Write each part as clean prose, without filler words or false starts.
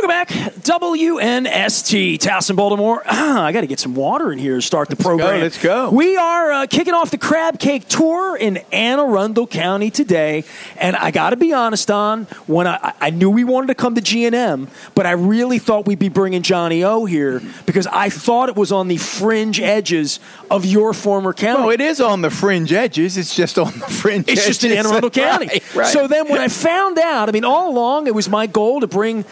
Welcome back. WNST, Towson, Baltimore. I got to get some water in here to start the program. Let's go. We are kicking off the Crab Cake Tour in Anne Arundel County today. And I got to be honest, Don, when I knew we wanted to come to G&M, but I really thought we'd be bringing Johnny O here because I thought it was on the fringe edges of your former county. Well, it is on the fringe edges. It's just on the fringe edges. It's just in Anne Arundel County. Right. So then when I found out, I mean, all along it was my goal to bring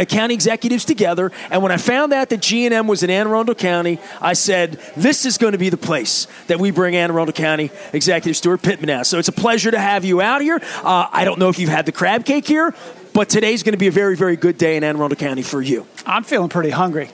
county executives together. And when I found out that G&M was in Anne Arundel County, I said, this is going to be the place that we bring Anne Arundel County Executive Steuart Pittman out. So it's a pleasure to have you out here. I don't know if you've had the crab cake here, but today's going to be a very, very good day in Anne Arundel County for you. I'm feeling pretty hungry.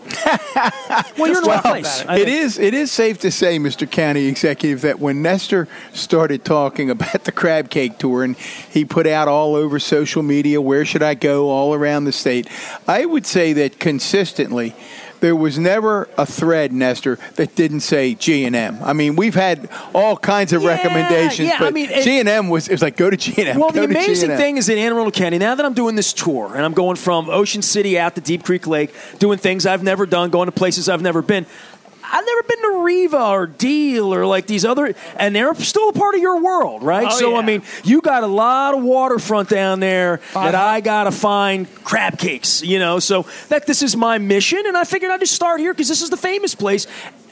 Well, you're in the right place. It is safe to say, Mr. County Executive, that when Nestor started talking about the Crab Cake Tour and he put out all over social media, where should I go all around the state, I would say that consistently there was never a thread, Nestor, that didn't say G&M. I mean, we've had all kinds of recommendations, but G&M was like, go to G&M. Well, the amazing thing is in Anne Arundel County, now that I'm doing this tour, and I'm going from Ocean City out to Deep Creek Lake, doing things I've never done, going to places I've never been. I've never been to Riva or Deal or like these other, and they're still a part of your world, right? Oh, so, yeah. I mean, you got a lot of waterfront down there that I got to find crab cakes, you know. So this is my mission, and I figured I'd just start here because this is the famous place.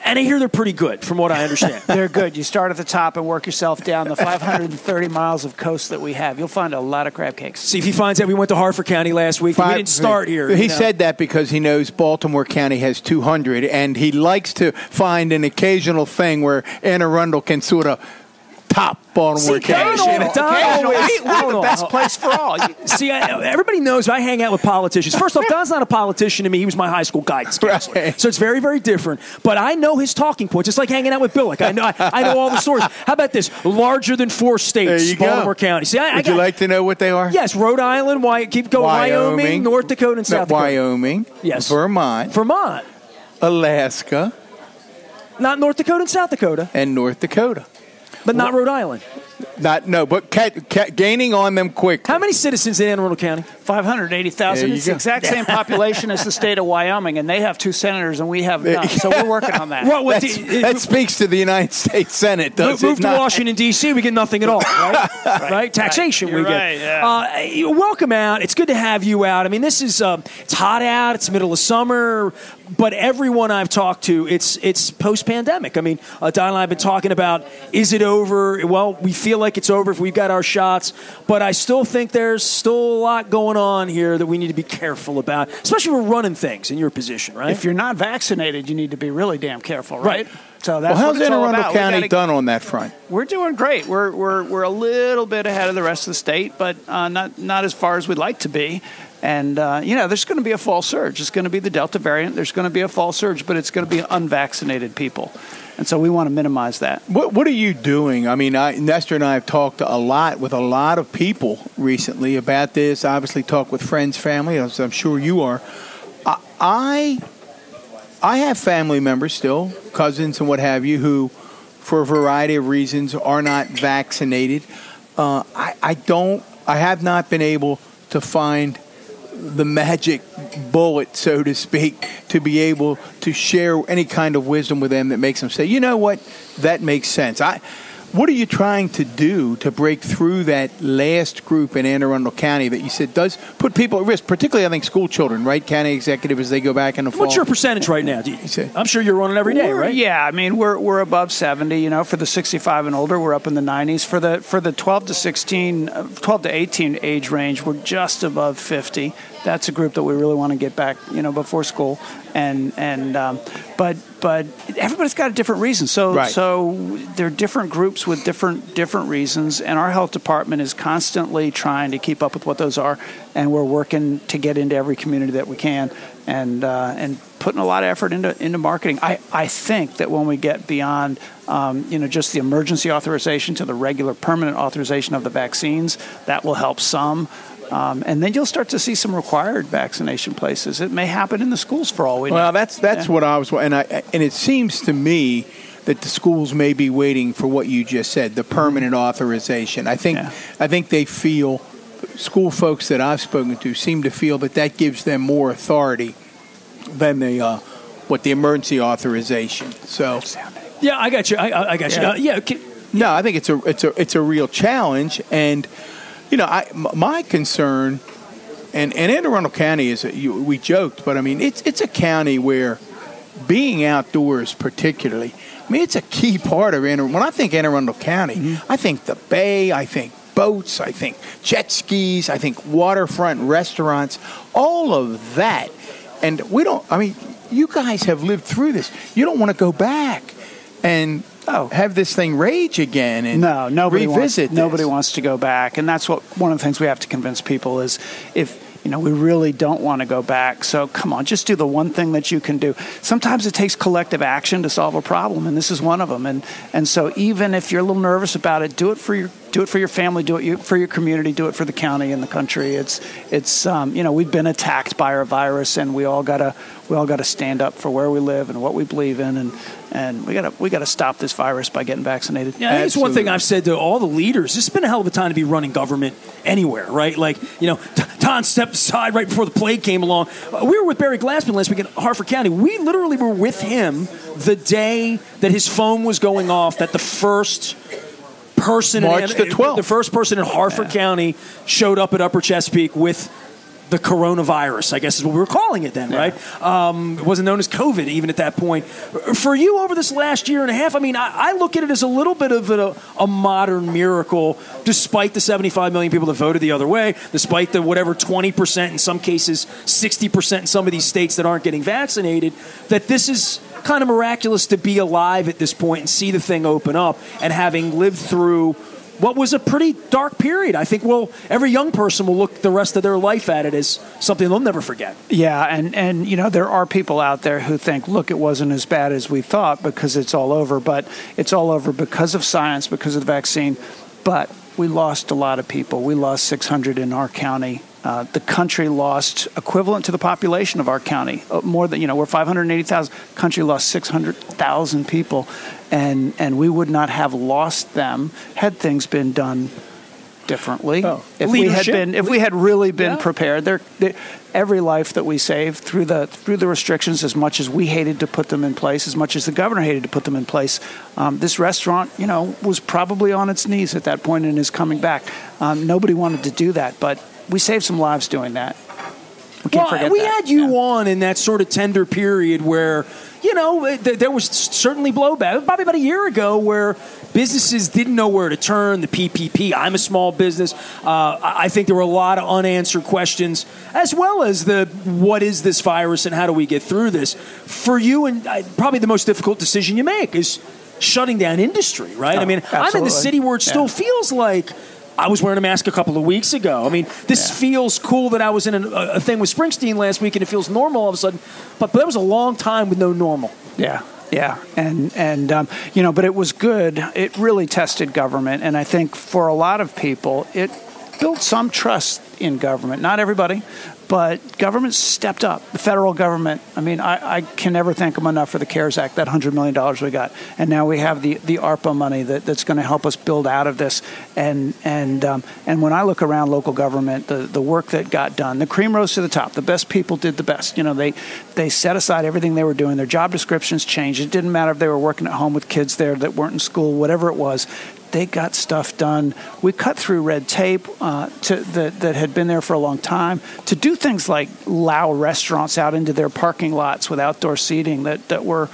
And I hear they're pretty good, from what I understand. They're good. You start at the top and work yourself down the 530 miles of coast that we have. You'll find a lot of crab cakes. See, if he finds out we went to Hartford County last week, we didn't start here. He said that because he knows Baltimore County has 200, and he likes to find an occasional thing where Anne Arundel can sort of top Baltimore County. We're the best place for all. See, everybody knows I hang out with politicians. First off, Don's not a politician to me. He was my high school guidance counselor. Right. So it's very, very different. But I know his talking points. It's like hanging out with Bill. Like I know all the stories. How about this? Larger than 4 states, there you Baltimore go. County. See, Would you like to know what they are? Yes, Rhode Island, Wyoming, North Dakota, and South Dakota. Wyoming, yes. Vermont, Alaska. Not North Dakota and South Dakota. And North Dakota. But not Rhode Island. But gaining on them quick. How many citizens in Anne Arundel County? 580,000. It's the exact same population as the state of Wyoming, and they have 2 senators, and we have none. So we're working on that. Well, that speaks to the United States Senate, does it move to not? Washington, D.C., we get nothing at all, right? right? Taxation You're we get. right, yeah. Welcome out. It's good to have you out. I mean, this is it's hot out. It's middle of summer. But everyone I've talked to, it's post-pandemic. I mean, Don and I have been talking about, is it over? Well, we feel like it's over if we've got our shots. But I still think there's still a lot going on here that we need to be careful about, especially if we're running things in your position, right? If you're not vaccinated, you need to be really damn careful, right? So that's how's what it's Anne all Arundel about. County done on that front? We're doing great. We're a little bit ahead of the rest of the state, but not as far as we'd like to be. And, there's going to be a fall surge. It's going to be the Delta variant. There's going to be a fall surge, but it's going to be unvaccinated people. And so we want to minimize that. What are you doing? I mean, Nestor and I have talked a lot with a lot of people recently about this. Obviously, talk with friends, family, as I'm sure you are. I have family members still, cousins and what have you, who, for a variety of reasons, are not vaccinated. I have not been able to find the magic bullet, so to speak, to be able to share any kind of wisdom with them that makes them say, you know what, that makes sense. What are you trying to do to break through that last group in Anne Arundel County that you said does put people at risk, particularly, I think, school children, right? County executive as they go back in the fall. What's your percentage right now? I'm sure you're running every day, right? Yeah, I mean, we're above 70. For the 65 and older, we're up in the 90s. For the 12 to 18 age range, we're just above 50. That's a group that we really want to get back, before school. But everybody's got a different reason. So there are different groups with different reasons, and our health department is constantly trying to keep up with what those are, and we're working to get into every community that we can, and putting a lot of effort into marketing. I think that when we get beyond just the emergency authorization to the regular permanent authorization of the vaccines, that will help some. And then you'll start to see some required vaccination places. It may happen in the schools for all we know. Well, that's what I was, and it seems to me that the schools may be waiting for what you just said, the permanent authorization. I think they feel school folks that I've spoken to seem to feel that gives them more authority than what the emergency authorization. So, yeah, I got you. I got you. No, I think it's a real challenge, and my concern, and Anne Arundel County is we joked, but I mean it's a county where being outdoors, particularly, I mean it's a key part of when I think Anne Arundel County, I think the bay, I think boats, I think jet skis, I think waterfront restaurants, all of that, and you guys have lived through this. You don't want to go back and have this thing rage again and nobody revisit wants to go back. And that's one of the things we have to convince people is if we really don't want to go back. So come on, just do the one thing that you can do. Sometimes it takes collective action to solve a problem, and this is one of them. And so even if you're a little nervous about it, do it for your family, do it for your community, do it for the county and the country. It's we've been attacked by our virus, and we all gotta stand up for where we live and what we believe in, and we gotta stop this virus by getting vaccinated. Yeah, I think it's one thing I've said to all the leaders. This has been a hell of a time to be running government anywhere, right? Like, Don stepped aside right before the plague came along. We were with Barry Glassman last week in Harford County. We literally were with him the day that his phone was going off, that the first person March the 12th. The first person in Harford County showed up at Upper Chesapeake with the coronavirus, I guess is what we were calling it then, right? It wasn't known as COVID even at that point. For you over this last year and a half, I look at it as a little bit of a modern miracle, despite the 75 million people that voted the other way, despite the whatever 20%, in some cases 60% in some of these states that aren't getting vaccinated, that this is kind of miraculous to be alive at this point and see the thing open up, and having lived through what was a pretty dark period. I think every young person will look the rest of their life at it as something they'll never forget. Yeah, and there are people out there who think, look, it wasn't as bad as we thought because it's all over, but it's all over because of science, because of the vaccine. But we lost a lot of people. We lost 600 in our county. The country lost equivalent to the population of our county. More than, we're 580,000. Country lost 600,000 people, and we would not have lost them had things been done differently. If we had really been prepared, every life that we saved through the restrictions, as much as we hated to put them in place, as much as the governor hated to put them in place, this restaurant, was probably on its knees at that point and is coming back. Nobody wanted to do that, but we saved some lives doing that. We can't forget that. We had you on in that sort of tender period where, there was certainly blowback. Probably about a year ago where businesses didn't know where to turn, the PPP. I'm a small business. I think there were a lot of unanswered questions, as well as what is this virus and how do we get through this? For you, and probably the most difficult decision you make is shutting down industry, right? Absolutely. I'm in the city where it still feels like I was wearing a mask a couple of weeks ago. This feels cool that I was in a thing with Springsteen last week and it feels normal all of a sudden. But there was a long time with no normal. Yeah. But it was good. It really tested government. And I think for a lot of people, it built some trust in government. Not everybody, but government stepped up. The federal government, I can never thank them enough for the CARES Act, that $100 million we got. And now we have the ARPA money that's going to help us build out of this. And when I look around local government, the work that got done, the cream rose to the top. The best people did the best. They set aside everything they were doing. Their job descriptions changed. It didn't matter if they were working at home with kids there that weren't in school, whatever it was. They got stuff done. We cut through red tape that had been there for a long time to do things like allow restaurants out into their parking lots with outdoor seating that were,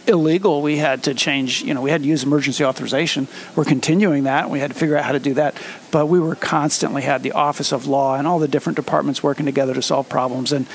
illegal. We had to change. We had to use emergency authorization. We're continuing that. We had to figure out how to do that. But we were constantly had the Office of Law and all the different departments working together to solve problems, and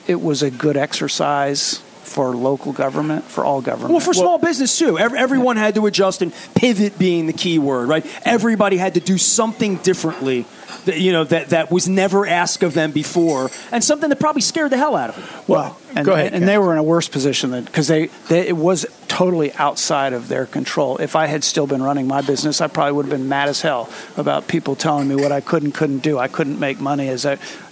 it was a good exercise for local government, for all government. Well, for small business, too. Everyone had to adjust, and pivot being the key word, right? Everybody had to do something differently that was never asked of them before, and something that probably scared the hell out of them. Well, go ahead. And they were in a worse position because it was totally outside of their control. If I had still been running my business, I probably would have been mad as hell about people telling me what I couldn't do. I couldn't make money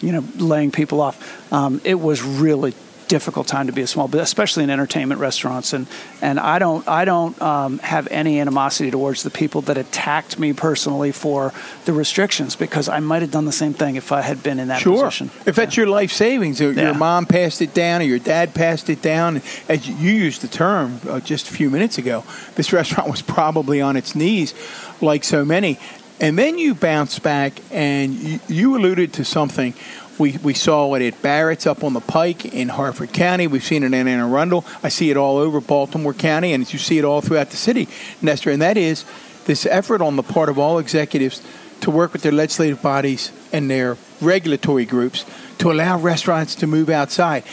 laying people off. It was really difficult time to be a small business, especially in entertainment restaurants. And I don't have any animosity towards the people that attacked me personally for the restrictions, because I might have done the same thing if I had been in that position. If that's your life savings, your mom passed it down or your dad passed it down, as you used the term just a few minutes ago, this restaurant was probably on its knees like so many. And then you bounce back, and you alluded to something. We saw it at Barrett's up on the Pike in Harford County. We've seen it in Anne Arundel. I see it all over Baltimore County, and you see it all throughout the city, Nestor. And that is this effort on the part of all executives to work with their legislative bodies and their regulatory groups to allow restaurants to move outside.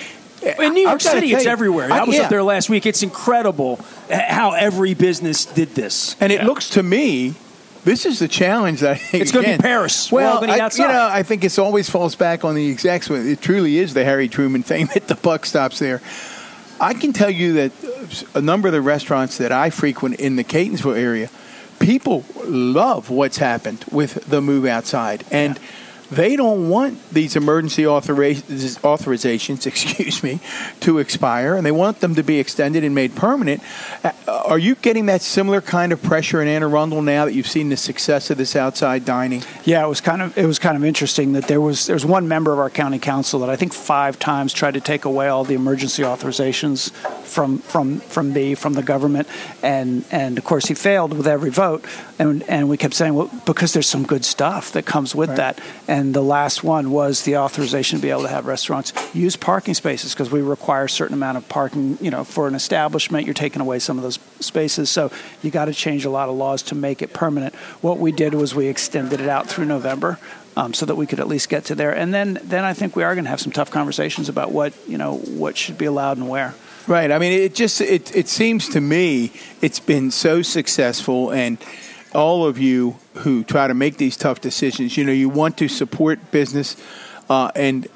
In New York City, it's everywhere. I was up there last week. It's incredible how every business did this. And it looks to me, this is the challenge that I think it's going to be Paris. Well, I think it always falls back on the execs. It truly is the Harry Truman thing that the buck stops there. I can tell you that a number of the restaurants that I frequent in the Catonsville area, people love what's happened with the move outside. And they don't want these emergency authorizations, to expire, and they want them to be extended and made permanent. Are you getting that similar kind of pressure in Anne Arundel now that you've seen the success of this outside dining? Yeah, it was kind of interesting that there was one member of our county council that I think 5 times tried to take away all the emergency authorizations from the government, and of course he failed with every vote, and we kept saying, well, because there's some good stuff that comes with that. And the last one was the authorization to be able to have restaurants use parking spaces, because we require a certain amount of parking, for an establishment. You're taking away some of those spaces. So you got to change a lot of laws to make it permanent. What we did was we extended it out through November, so that we could at least get to there. And then I think we are going to have some tough conversations about what should be allowed and where. Right. I mean, it seems to me it's been so successful, and all of you who try to make these tough decisions, you want to support business, and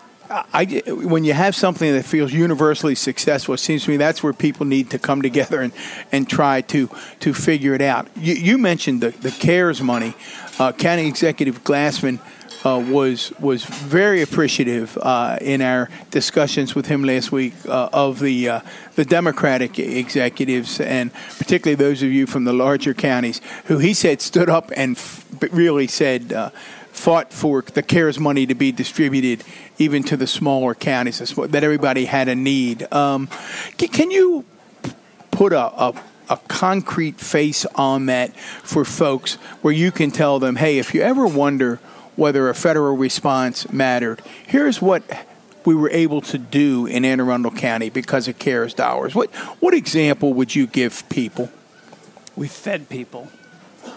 when you have something that feels universally successful, it seems to me that's where people need to come together and try to figure it out. You mentioned the CARES money. County Executive Glassman was very appreciative in our discussions with him last week of the Democratic executives, and particularly those of you from the larger counties, who he said stood up and really said fought for the CARES money to be distributed even to the smaller counties, that everybody had a need. Can you put a concrete face on that for folks, where you can tell them, hey, if you ever wonder whether a federal response mattered, here's what we were able to do in Anne Arundel County because of CARES dollars? What example would you give people? We fed people.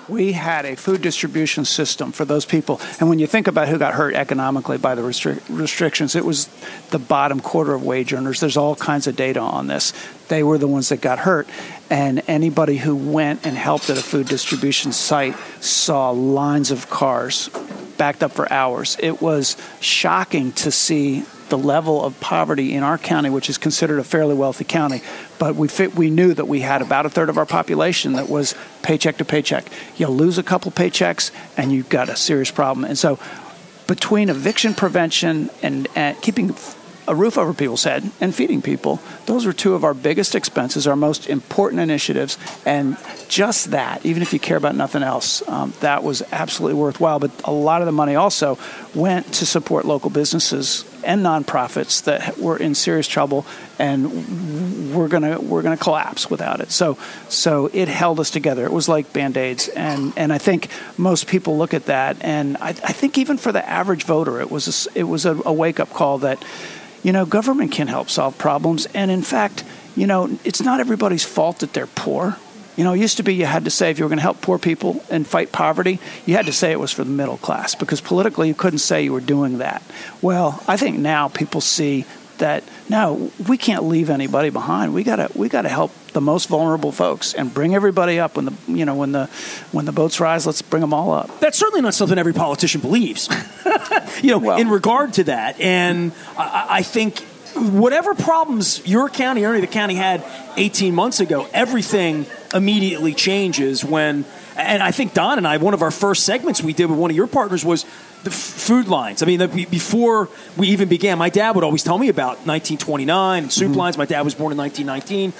We had a food distribution system for those people. And when you think about who got hurt economically by the restrictions, it was the bottom quarter of wage earners. There's all kinds of data on this. They were the ones that got hurt. And anybody who went and helped at a food distribution site saw lines of cars backed up for hours. It was shocking to see the level of poverty in our county, which is considered a fairly wealthy county. But we knew that we had about a third of our population that was paycheck to paycheck. You lose a couple paychecks and you've got a serious problem. And so between eviction prevention and keeping a roof over people's head and feeding people, those were 2 of our biggest expenses, our most important initiatives. And just that, even if you care about nothing else, that was absolutely worthwhile. But a lot of the money also went to support local businesses and nonprofits that were in serious trouble, and we're gonna collapse without it. So it held us together. It was like Band-Aids, and I think most people look at that, and I think even for the average voter, it was a wake-up call that, government can help solve problems. And in fact, it's not everybody's fault that they're poor. It used to be you had to say if you were going to help poor people and fight poverty, you had to say it was for the middle class, because politically you couldn't say you were doing that. Well, I think now people see that, no, we can't leave anybody behind. We gotta help the most vulnerable folks and bring everybody up when the boats rise. Let's bring them all up. That's certainly not something every politician believes. In regard to that, and I think whatever problems your county or any of the county had 18 months ago, everything immediately changes when And I think Don and I, one of our first segments we did with one of your partners was the food lines. I mean, before we even began, my dad would always tell me about 1929 and soup lines. My dad was born in 1919.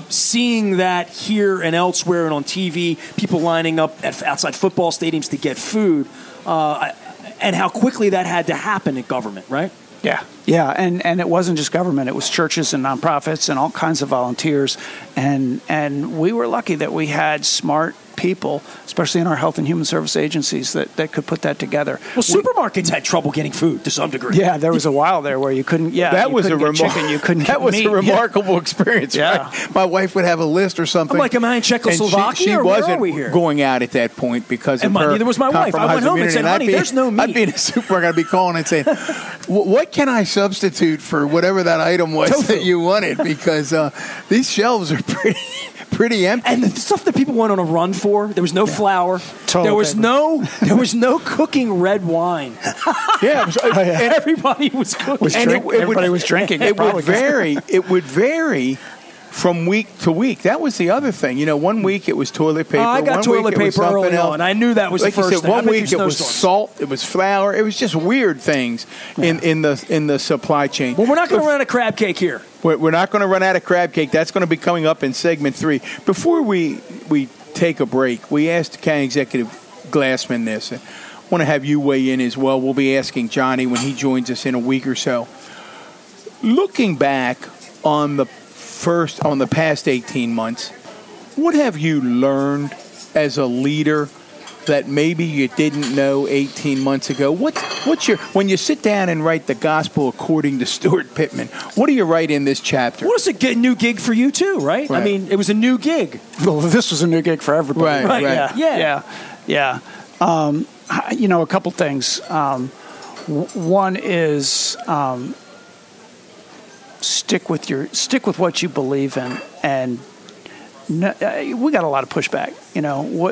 Seeing that here and elsewhere and on TV, people lining up at outside football stadiums to get food, and how quickly that had to happen in government, right? Yeah, and it wasn't just government; it was churches and nonprofits and all kinds of volunteers, and we were lucky that we had smart people, especially in our health and human service agencies, that could put that together. Well, supermarkets had trouble getting food to some degree. Yeah, there was a while there where you couldn't. Yeah, that was a chicken. You couldn't. That get was meat. a remarkable experience. Yeah, right? My wife would have a list or something. I'm like, am I in Czechoslovakia? She or wasn't where are we here? going out at that point because of her neither was my wife. I went home and said, "Honey, there's no meat." I'd be in a supermarket. I'd be calling and saying, "What can I substitute for whatever that item was that you wanted?" Because these shelves are pretty empty. And the stuff that people went on a run for, there was no flour. There was no cooking red wine. And everybody was cooking. Everybody was drinking. It would vary from week to week. That was the other thing. 1 week it was toilet paper. I got toilet paper early on. I knew that was the first thing. 1 week it was salt. It was flour. It was just weird things in the supply chain. Well, we're not going to run a crab cake here. We're not going to run out of crab cake. That's going to be coming up in segment 3. Before we take a break, we asked County Executive Glassman this. I want to have you weigh in as well. We'll be asking Johnny when he joins us in a week or so. Looking back on the past 18 months, what have you learned as a leader that maybe you didn't know 18 months ago? When you sit down and write the gospel according to Steuart Pittman, what do you write in this chapter? Well, it's a new gig for you too, right? I mean, it was a new gig. Well, this was a new gig for everybody. Right. Yeah. A couple things. One is stick with what you believe in, and we got a lot of pushback.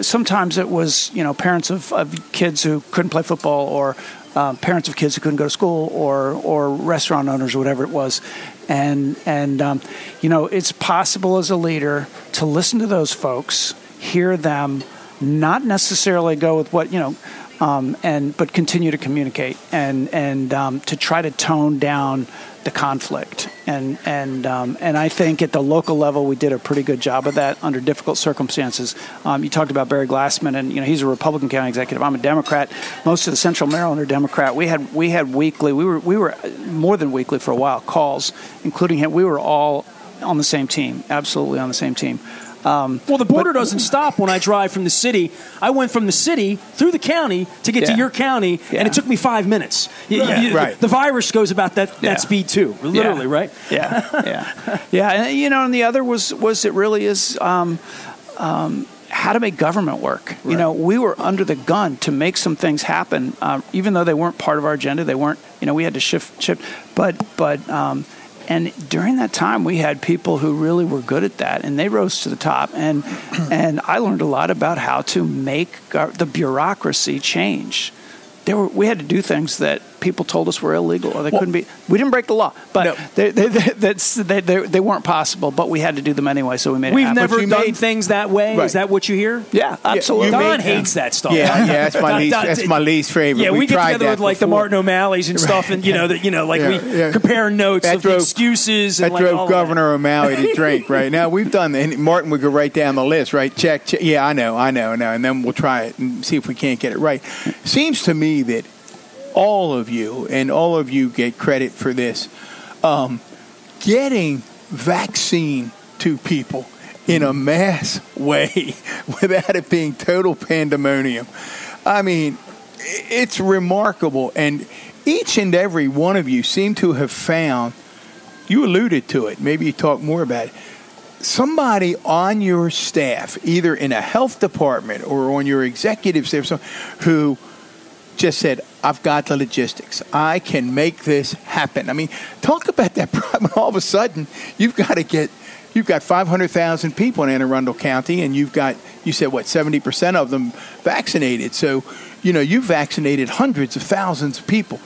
Sometimes it was parents of kids who couldn't play football, or parents of kids who couldn't go to school, or restaurant owners, or whatever it was. And it's possible as a leader to listen to those folks, hear them, not necessarily go with what but continue to communicate and to try to tone down the conflict. And I think at the local level we did a pretty good job of that under difficult circumstances. You talked about Barry Glassman, and he's a Republican county executive. I'm a Democrat. Most of the Central Maryland are Democrat. We had weekly. We were more than weekly for a while calls, including him. We were all on the same team, absolutely on the same team. Well, the border doesn't stop when I drive from the city. I went from the city through the county to get to your county, and it took me 5 minutes. Right. The virus goes about that speed too, literally, right? Yeah. And the other was it really is how to make government work. Right. We were under the gun to make some things happen, even though they weren't part of our agenda. They weren't. We had to shift, but. And during that time, we had people who really were good at that, and they rose to the top. And I learned a lot about how to make the bureaucracy change. We had to do things that people told us were illegal, or they couldn't be. We didn't break the law, but they weren't possible. But we had to do them anyway, so we made it happen. We've never done things that way. Right. Is that what you hear? Yeah, absolutely. Don hates that stuff. Yeah, that's my least favorite. Yeah, we get together with like the Martin O'Malley's and stuff, and we compare notes of the excuses. That drove Governor O'Malley to drink. Right now, we've done that. And Martin would go right down the list. Right, check. Yeah, I know, and then we'll try it and see if we can't get it right. Seems to me that all of you get credit for this, getting vaccine to people in a mass way without it being total pandemonium. I mean, it's remarkable. And each and every one of you seem to have found, you alluded to it, maybe you talk more about it, somebody on your staff, either in a health department or on your executive staff, who just said, I've got the logistics. I can make this happen. I mean, talk about that problem. All of a sudden, you've got 500,000 people in Anne Arundel County, and you said, 70% of them vaccinated. So, you've vaccinated hundreds of thousands of people.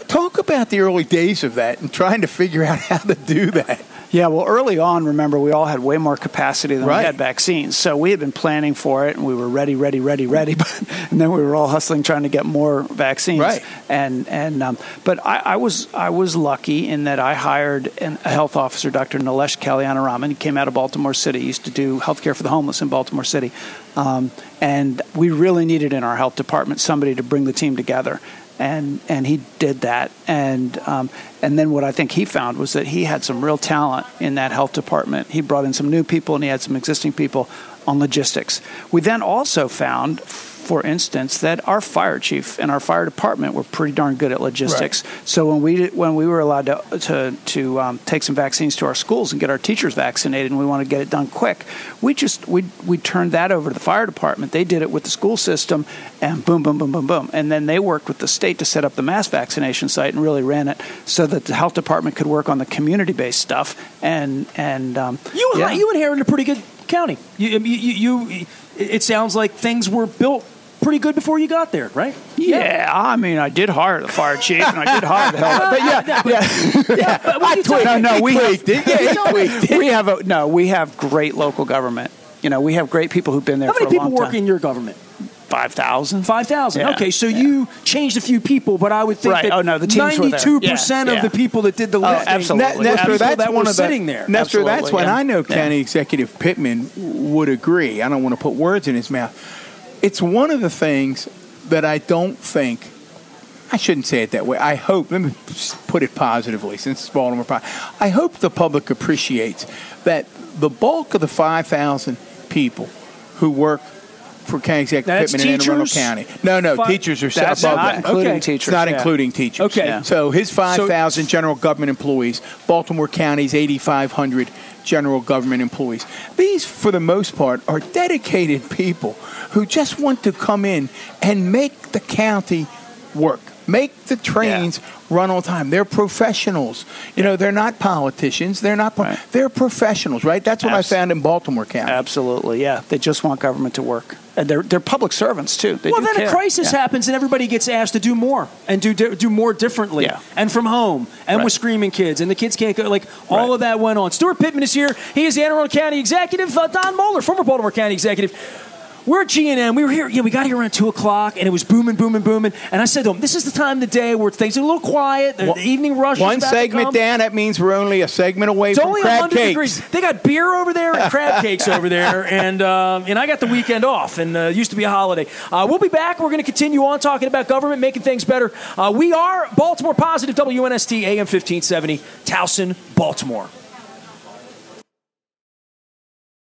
Talk about the early days of that and trying to figure out how to do that. Yeah, well, early on, remember, we all had way more capacity than we had vaccines. So we had been planning for it, and we were ready. And then we were all hustling trying to get more vaccines. Right. But I was lucky in that I hired a health officer, Dr. Nilesh Kalyanaraman. He came out of Baltimore City. He used to do healthcare for the homeless in Baltimore City. And we really needed in our health department somebody to bring the team together. And he did that. And then what I think he found was that he had some real talent in that health department. He brought in some new people, and he had some existing people on logistics. We then also found, for instance, that our fire chief and our fire department were pretty darn good at logistics. Right. So when we were allowed to take some vaccines to our schools and get our teachers vaccinated, and we wanted to get it done quick, we turned that over to the fire department. They did it with the school system, and boom, boom, boom, boom, boom. And then they worked with the state to set up the mass vaccination site and really ran it so that the health department could work on the community-based stuff. You inherited a pretty good county. It sounds like things were built pretty good before you got there, right? Yeah, I mean, I did hire the fire chief, and I did hire the health. We have great local government. We have great people who've been there for a long time. How many people work in your government? 5,000. 5,000. Yeah. Okay, so you changed a few people, but I would think that the teams 92% of the people that did the lifting, absolutely. Nestor, that's one of sitting there. Nestor, that's when I know County Executive Pittman would agree. I don't want to put words in his mouth. It's one of the things that I don't think, I shouldn't say it that way. I hope, let me put it positively since it's Baltimore. I hope the public appreciates that the bulk of the 5,000 people who work for County Executive Pittman in Anne Arundel County. No, teachers are above that. Including teachers. It's not including teachers. Okay. Yeah. So his 5,000 general government employees, Baltimore County's 8,500 general government employees. These, for the most part, are dedicated people who just want to come in and make the county work. Make the trains run on time. They're professionals. They're not politicians. They're professionals, right? That's what I found in Baltimore County. Absolutely, yeah. They just want government to work. And they're public servants, too. Then a crisis happens, and everybody gets asked to do more and do more differently and from home and with screaming kids, and the kids can't go. All of that went on. Steuart Pittman is here. He is the Anne Arundel County Executive. Don Moeller, former Baltimore County Executive. We're at G&M. We were here. We got here around 2 o'clock, and it was booming. And I said to him, "This is the time of the day where things are a little quiet. The evening rush. One segment down. That means we're only a segment away from crab cakes. It's only 100 degrees. They got beer over there and crab cakes over there, and I got the weekend off. And it used to be a holiday. We'll be back. We're going to continue on talking about government making things better. We are Baltimore Positive, WNST AM 1570, Towson, Baltimore.